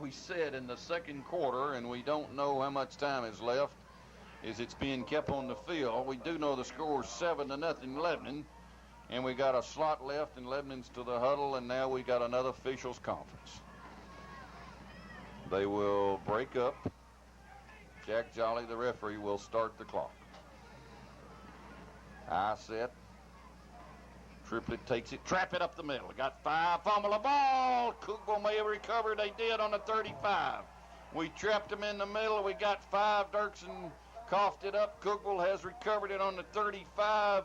we said in the second quarter, and we don't know how much time is left, is it's being kept on the field. We do know the score is 7-0 Lebanon, and we got a slot left, and Lebanon's to the huddle, and now we got another officials conference. They will break up. Jack Jolly, the referee, will start the clock. High set. Triplet takes it, trap it up the middle. Got 5, fumble the ball. Cookeville may have recovered. They did on the 35. We trapped them in the middle. We got 5. Dirksen coughed it up. Cookeville has recovered it on the 35.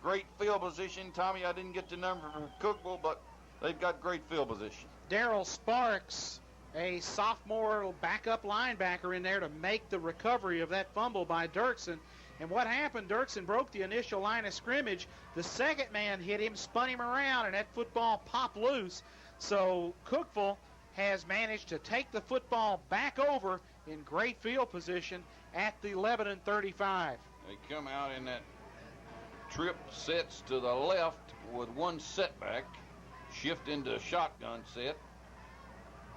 Great field position. Tommy, I didn't get the number for Cookeville, but they've got great field position. Darryl Sparks, a sophomore backup linebacker in there to make the recovery of that fumble by Dirksen. And what happened, Dirksen broke the initial line of scrimmage. The second man hit him, spun him around, and that football popped loose. So Cookeville has managed to take the football back over in great field position at the Lebanon 35. They come out in that trip, sets to the left with one setback, shift into shotgun set.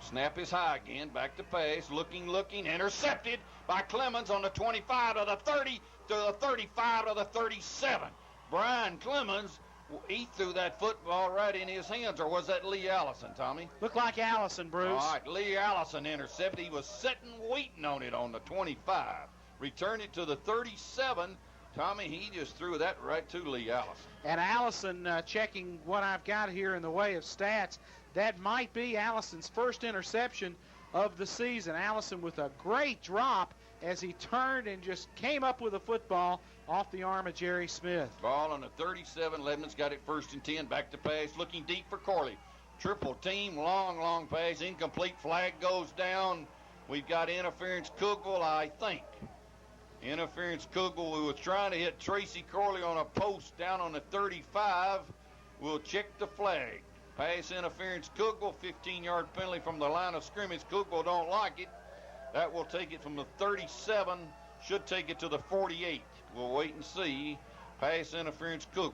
Snap is high again, back to pass, looking, intercepted by Clemens on the 25 to the 30 to the 35 to the 37. Brian Clemens, he threw that football right in his hands, or was that Lee Allison, Tommy? Looked like Allison, Bruce. All right, Lee Allison intercepted. He was sitting waiting on it on the 25. Returned it to the 37. Tommy, he just threw that right to Lee Allison. And Allison, checking what I've got here in the way of stats, that might be Allison's first interception of the season. Allison with a great drop as he turned and just came up with a football off the arm of Jerry Smith. Ball on the 37. Lebanon's got it 1st and 10. Back to pass. Looking deep for Corley. Triple team. Long pass. Incomplete. Flag goes down. We've got interference. Cookeville, I think. Interference Cookeville, who was trying to hit Tracy Corley on a post down on the 35. We'll check the flag. Pass interference Cookeville, 15-yard penalty from the line of scrimmage. Cookeville don't like it. That will take it from the 37, should take it to the 48. We'll wait and see. Pass interference Cookeville.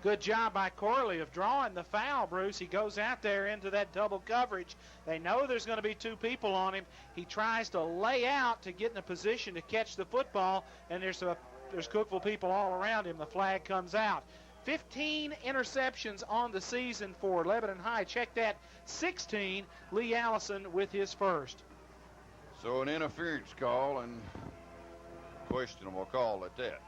Good job by Corley of drawing the foul, Bruce. He goes out there into that double coverage. They know there's going to be 2 people on him. He tries to lay out to get in a position to catch the football, and there's Cookeville people all around him. The flag comes out. 15 interceptions on the season for Lebanon High. Check that, 16. Lee Allison with his first. So an interference call, and questionable call at that.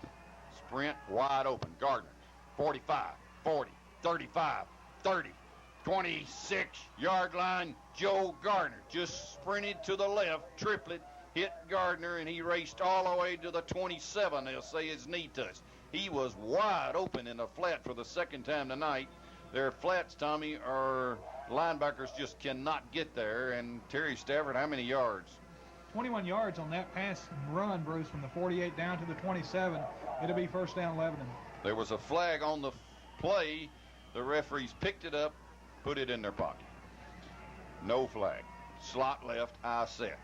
Sprint wide open. Gardner. 45, 40, 35, 30, 26-yard line. Joe Gardner just sprinted to the left, triplet, hit Gardner, and he raced all the way to the 27. They'll say his knee touched. He was wide open in the flat for the second time tonight. Their flats, Tommy, are linebackers just cannot get there. And Terry Stafford, how many yards? 21 yards on that pass and run, Bruce, from the 48 down to the 27. It'll be first down Lebanon. There was a flag on the play. The referees picked it up, put it in their pocket. No flag. Slot left, high set.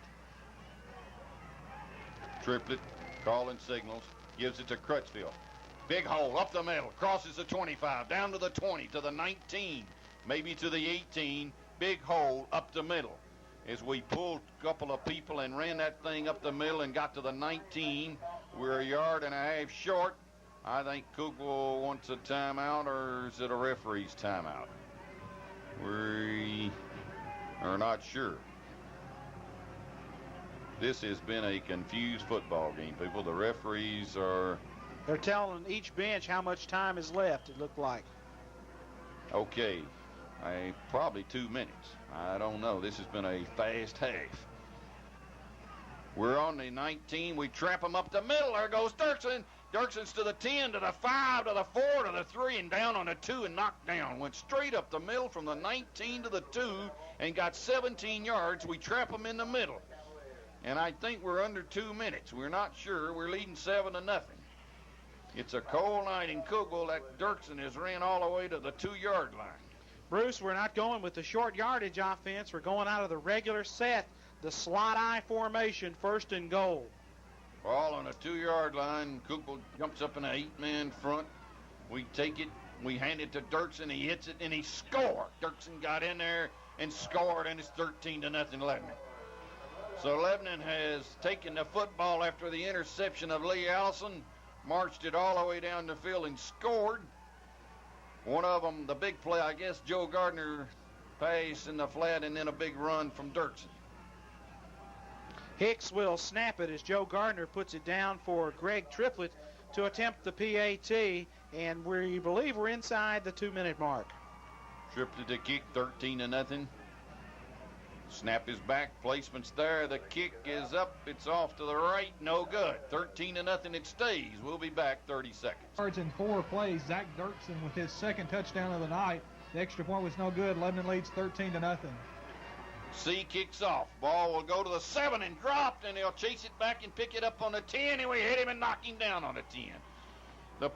Triplet, calling signals, gives it to Crutchfield. Big hole up the middle, crosses the 25, down to the 20, to the 19, maybe to the 18. Big hole up the middle. As we pulled a couple of people and ran that thing up the middle and got to the 19, we're 1.5 yards short. I think Cookeville wants a timeout, or is it a referee's timeout? We are not sure. This has been a confused football game, people. The referees are... They're telling each bench how much time is left, it looked like. Okay. Probably 2 minutes. I don't know. This has been a fast half. We're on the 19. We trap them up the middle. There goes Dirksen. Dirksen's to the 10, to the 5, to the 4, to the 3, and down on the 2 and knocked down. Went straight up the middle from the 19 to the 2 and got 17 yards. We trap them in the middle. And I think we're under 2 minutes. We're not sure. We're leading 7-0. It's a cold night in Cookeville. That Dirksen has ran all the way to the 2-yard line. Bruce, we're not going with the short yardage offense. We're going out of the regular set, the slot I formation, 1st and goal. Ball on the 2-yard line. Cookeville jumps up in an 8-man front. We take it. We hand it to Dirksen. He hits it, and he scored. Dirksen got in there and scored, and it's 13-0 Lebanon. So Lebanon has taken the football after the interception of Lee Allison, marched it all the way down the field and scored. One of them, the big play, I guess, Joe Gardner pass in the flat and then a big run from Dirksen. Hicks will snap it as Joe Gardner puts it down for Greg Triplett to attempt the PAT, and we believe we're inside the 2-minute mark. Triplett to kick, 13-0. Snap is back, placement's there, the kick is up, it's off to the right, no good. 13-0, it stays. We'll be back 30 seconds. Yards in 4 plays. Zach Dirksen with his second touchdown of the night. The extra point was no good. Lebanon leads 13-0. C kicks off. Ball will go to the 7 and dropped, and they'll chase it back and pick it up on the 10, and we hit him and knock him down on the 10. The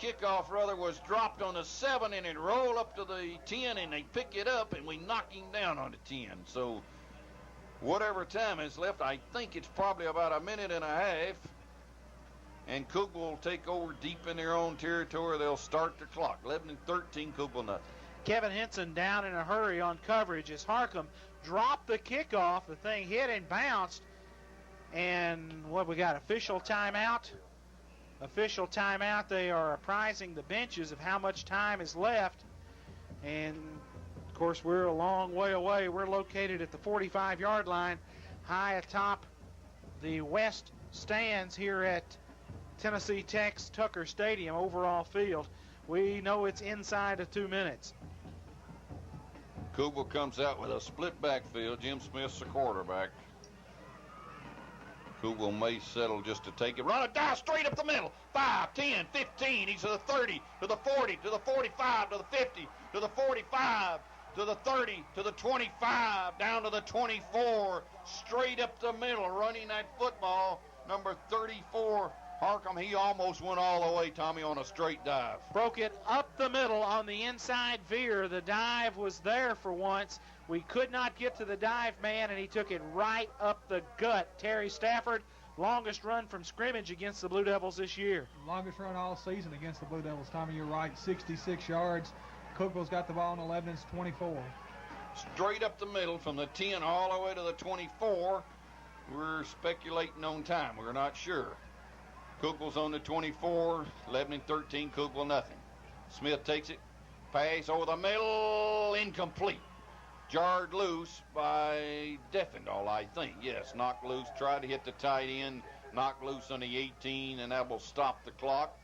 kickoff was dropped on the 7, and it rolled up to the 10, and they pick it up, and we knock him down on the 10. So whatever time is left, I think it's probably about a minute and a half, and Cookeville will take over deep in their own territory. They'll start the clock. Lebanon 13, Cookeville nothing. Kevin Henson down in a hurry on coverage as Harcum dropped the kickoff. The thing hit and bounced. And what we got, official timeout? Official timeout. They are apprising the benches of how much time is left. And, of course, we're a long way away. We're located at the 45-yard line, high atop the west stands here at Tennessee Tech's Tucker Stadium overall field. We know it's inside of 2 minutes. Cookeville comes out with a split backfield. Jim Smith's the quarterback. Cookeville may settle just to take it. Run a dive straight up the middle. 5, 10, 15. He's to the 30, to the 40, to the 45, to the 50, to the 45, to the 30, to the 25, down to the 24. Straight up the middle, running that football. Number 34, Harcum, he almost went all the way, Tommy, on a straight dive. Broke it up the middle on the inside veer. The dive was there for once. We could not get to the dive man, and he took it right up the gut. Terry Stafford, longest run from scrimmage against the Blue Devils this year. Longest run all season against the Blue Devils. Tommy, you're right, 66 yards. Cookeville's got the ball on Lebanon's 24. Straight up the middle from the 10 all the way to the 24. We're speculating on time. We're not sure. Cookeville's on the 24, Lebanon 13, Cookeville nothing. Smith takes it, pass over the middle, incomplete. Jarred loose by Deffendall, I think. Yes, knocked loose, tried to hit the tight end, knocked loose on the 18, and that will stop the clock,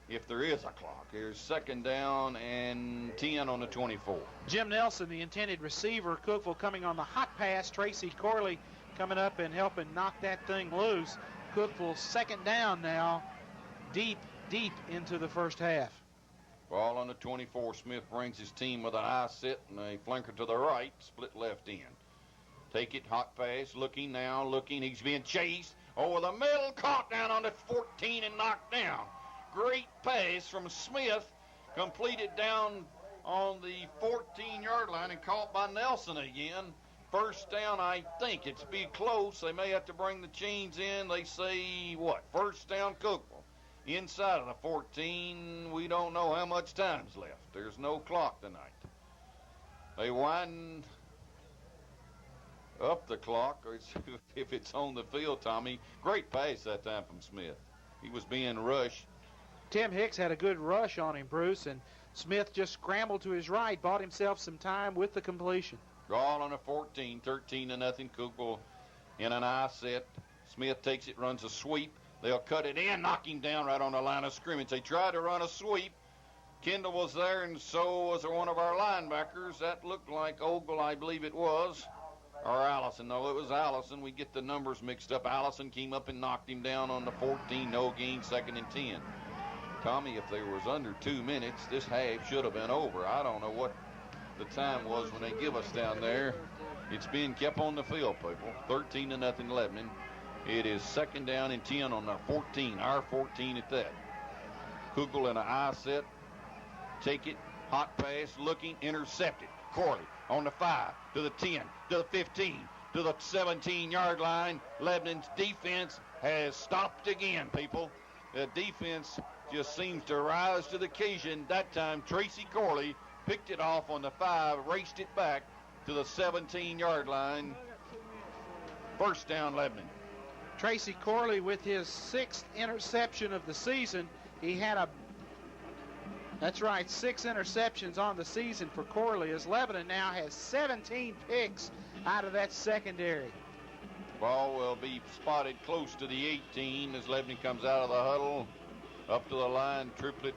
if there is a clock. Here's second down and 10 on the 24. Jim Nelson, the intended receiver. Cookeville coming on the hot pass. Tracy Corley coming up and helping knock that thing loose. Cookeville second down now, deep into the first half. Ball on the 24. Smith brings his team with an eye set and a flanker to the right, split left end. Take it, hot pass, looking now, he's being chased over the middle, caught down on the 14 and knocked down. Great pass from Smith, completed down on the 14-yard line and caught by Nelson again. First down, I think. It's be close. They may have to bring the chains in. They say, what? First down, Cookeville. Inside of the 14, we don't know how much time's left. There's no clock tonight. They wind up the clock, or if it's on the field, Tommy. Great pass that time from Smith. He was being rushed. Tim Hicks had a good rush on him, Bruce, and Smith just scrambled to his right, bought himself some time with the completion. All on a 14, 13-0. Cookeville in an eye set. Smith takes it, runs a sweep. They'll cut it in, knock him down right on the line of scrimmage. They tried to run a sweep. Kendall was there, and so was one of our linebackers. That looked like Ogle, I believe it was, or Allison. No, it was Allison. We get the numbers mixed up. Allison came up and knocked him down on the 14. No gain, second and 10. Tommy, if there was under 2 minutes, this half should have been over. I don't know what the time was when they give us down there. It's being kept on the field, people. 13-0 Lebanon. It is second down and 10 on our 14. Our 14 at that. Cookeville in an eye set. Take it. Hot pass. Looking. Intercepted. Corley on the 5 to the 10 to the 15 to the 17-yard line. Lebanon's defense has stopped again, people. The defense just seems to rise to the occasion. That time, Tracy Corley picked it off on the 5, raced it back to the 17-yard line. First down, Lebanon. Tracy Corley with his 6th interception of the season. He had that's right, 6 interceptions on the season for Corley, as Lebanon now has 17 picks out of that secondary. Ball will be spotted close to the 18 as Lebanon comes out of the huddle. Up to the line, triplet.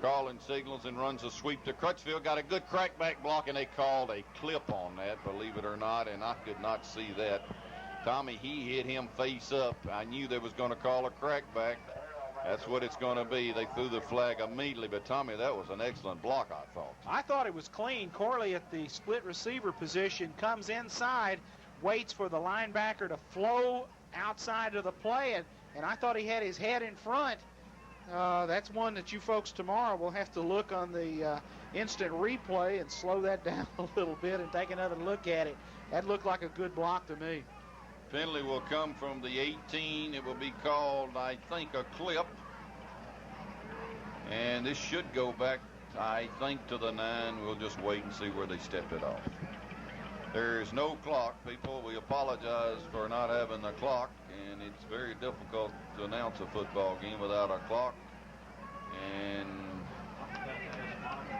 Carlin signals and runs a sweep to Crutchfield. Got a good crackback block, and they called a clip on that, believe it or not, and I could not see that. Tommy, he hit him face up. I knew they was going to call a crackback. That's what it's going to be. They threw the flag immediately, but Tommy, that was an excellent block, I thought. I thought it was clean. Corley at the split receiver position comes inside, waits for the linebacker to flow outside of the play, and I thought he had his head in front. That's one that you folks tomorrow will have to look on the instant replay and slow that down a little bit and take another look at it. That looked like a good block to me. Penalty will come from the 18. It will be called, I think, a clip. And this should go back, I think, to the 9. We'll just wait and see where they step it off. There is no clock, people. We apologize for not having the clock, and it's very difficult to announce a football game without a clock. And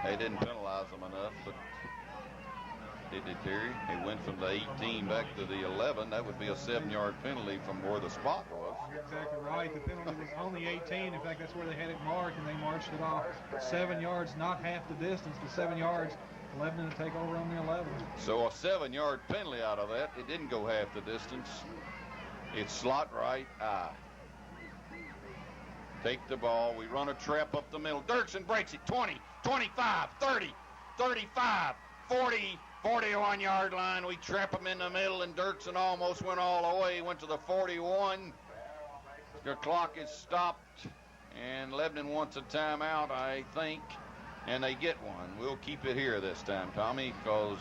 they didn't penalize them enough, but did they, Terry? They went from the 18 back to the 11. That would be a 7-yard penalty from where the spot was. You're exactly right. The penalty was only 18. In fact, that's where they had it marked, and they marched it off 7 yards, not half the distance, but 7 yards. Lebanon to take over on the 11. So a 7-yard penalty out of that. It didn't go half the distance. It's slot right eye. Take the ball. We run a trap up the middle. Dirksen breaks it. 20, 25, 30, 35, 40, 41-yard line. We trap him in the middle, and Dirksen almost went all the way. He went to the 41. The clock is stopped, and Lebanon wants a timeout, I think. And they get one. We'll keep it here this time, Tommy, because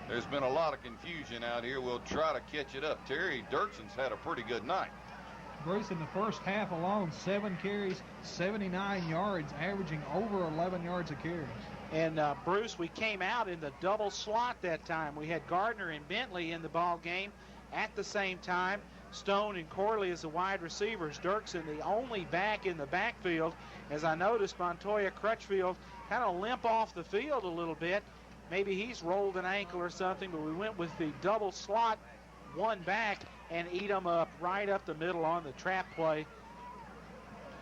there's been a lot of confusion out here. We'll try to catch it up. Terry, Dirksen's had a pretty good night. Bruce, in the first half alone, 7 carries, 79 yards, averaging over 11 yards a carry. And, Bruce, we came out in the double slot that time. We had Gardner and Bentley in the ball game at the same time. Stone and Corley as the wide receivers. Dirksen the only back in the backfield. As I noticed, Montoya Crutchfield kind of limp off the field a little bit. Maybe he's rolled an ankle or something, but we went with the double slot, one back, and eat them up right up the middle on the trap play.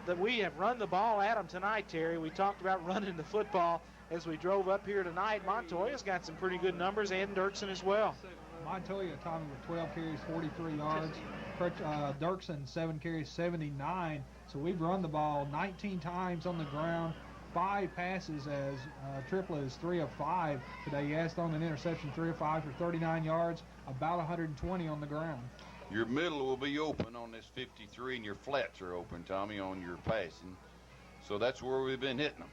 That we have run the ball at them tonight, Terry. We talked about running the football as we drove up here tonight. Montoya's got some pretty good numbers, and Dirksen as well. Montoya, Tommy, with 12 carries, 43 yards. Dirksen, 7 carries, 79. So we've run the ball 19 times on the ground, 5 passes, as Triplet is 3 of 5 today. He has thrown an interception, 3 of 5 for 39 yards, about 120 on the ground. Your middle will be open on this 53, and your flats are open, Tommy, on your passing. So that's where we've been hitting them.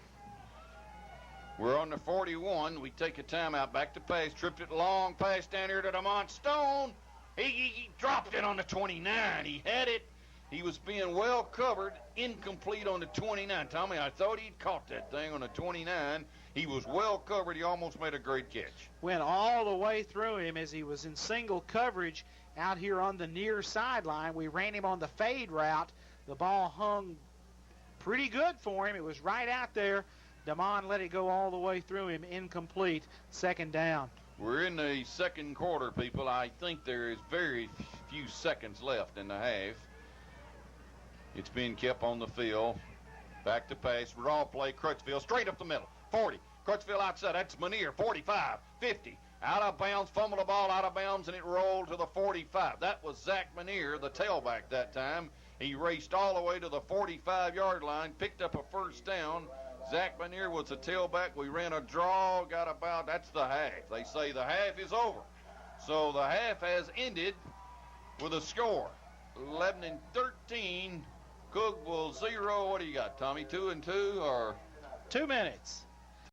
We're on the 41. We take a timeout, back to pass. Triplet long pass down here to DeMont Stone. He dropped it on the 29. He had it. He was being well covered, incomplete on the 29. Tommy, I thought he'd caught that thing on the 29. He was well covered. He almost made a great catch. Went all the way through him as he was in single coverage out here on the near sideline. We ran him on the fade route. The ball hung pretty good for him. It was right out there. DeMond let it go all the way through him, incomplete, 2nd down. We're in the second quarter, people. I think there is very few seconds left in the half. It's being kept on the field. Back to pass. Raw play. Crutchfield straight up the middle. 40. Crutchfield outside. That's Manier. 45. 50. Out of bounds. Fumbled the ball out of bounds, and it rolled to the 45. That was Zach Manier, the tailback that time. He raced all the way to the 45-yard line, picked up a first down. Zach Manier was the tailback. We ran a draw, got about, that's the half. They say the half is over. So the half has ended with a score. Lebanon 13, Cookeville 0. What do you got, Tommy? 2-2 or? 2 minutes.